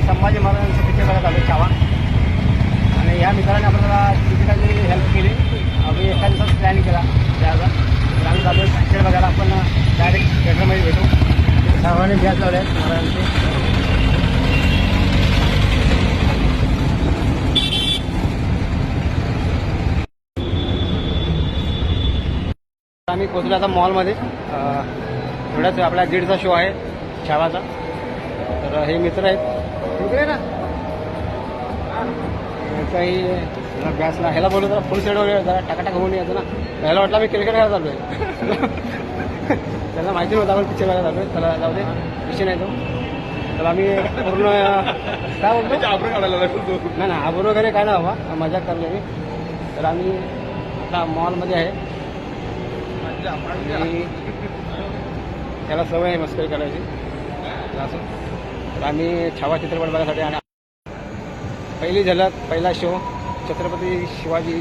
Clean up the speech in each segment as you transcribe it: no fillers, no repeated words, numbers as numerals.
संभाजी महाराजांचं पिक्चर बघायला आलो छावा. आणि या मित्राने आपल्याला तिथे हेल्प केली. आम्ही एका दिवसात प्लॅन केला त्याचा. तर आम्ही चालू पिक्चर बघायला. आपण डायरेक्ट थिएटरमध्ये भेटू. छावाने गॅस लावले आहेत महाराजांचे. आम्ही पोचलो आता मॉलमध्ये. थोड्याच आपला 1:30चा शो आहे छावाचा. तर हे मित्र आहेत इकडे ना. काही गॅसला ह्याला बोललो जरा फुल सेट वगैरे जरा टाकाटाक होऊन यायचं ना. ह्याला वाटलं मी क्रिकेट खेळायला चाललो आहे. त्यांना माहिती नव्हतं आपण पिक्चर बघायला चाललो आहे. त्याला जाऊ दे विषय नाही तो. तर आम्ही पूर्ण काय बोलतो आबरू काढायला नाही ना. आबरू वगैरे काय ना हवा मजाक करले मी. तर आम्ही आता मॉलमध्ये आहे. त्याला सवय आहे मस्करी करायची असं. तर आम्ही छावा चित्रपट बघायसाठी आणि पहिली झलक पहिला शो छत्रपती शिवाजी.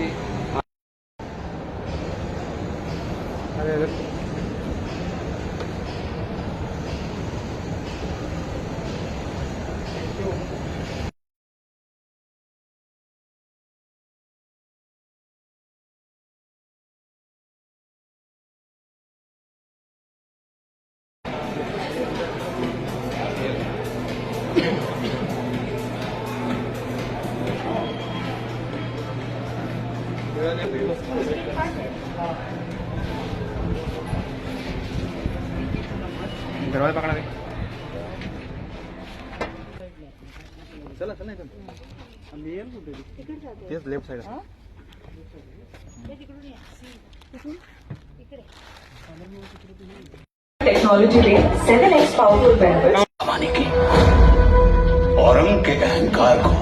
दरवाजा पकडा रे. चला चला आम्ही येईल कुठे तेच लेफ्ट साईड. टेक्नोलॉजी में 7x पावरफुल बेनिफिट कमाने की औरंग के अहंकार को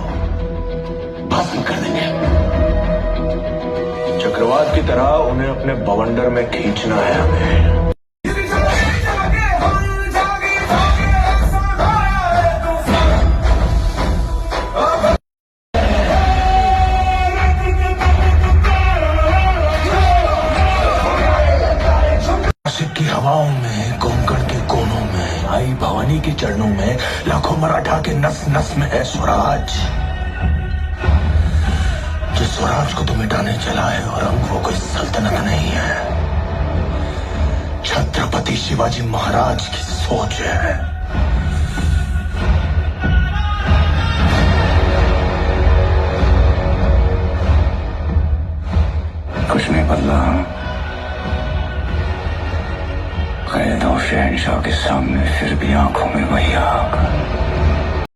भस्म कर देंगे. चक्रवात की तरह उन्हें अपने बवंडर में खींचना है हमें. की हवाओं में कोंकण के कोनों में आई भवानी के चरणों में लाखों मराठा के नस नस में है स्वराज. जिस स्वराज को तो मिटाने चला है औरंग वो कोई सल्तनत नहीं है. छत्रपति शिवाजी महाराज की सोच है. कुछ नहीं बदला. कैद और शहनशाह के सामने फिर भी आंखों में वही आग.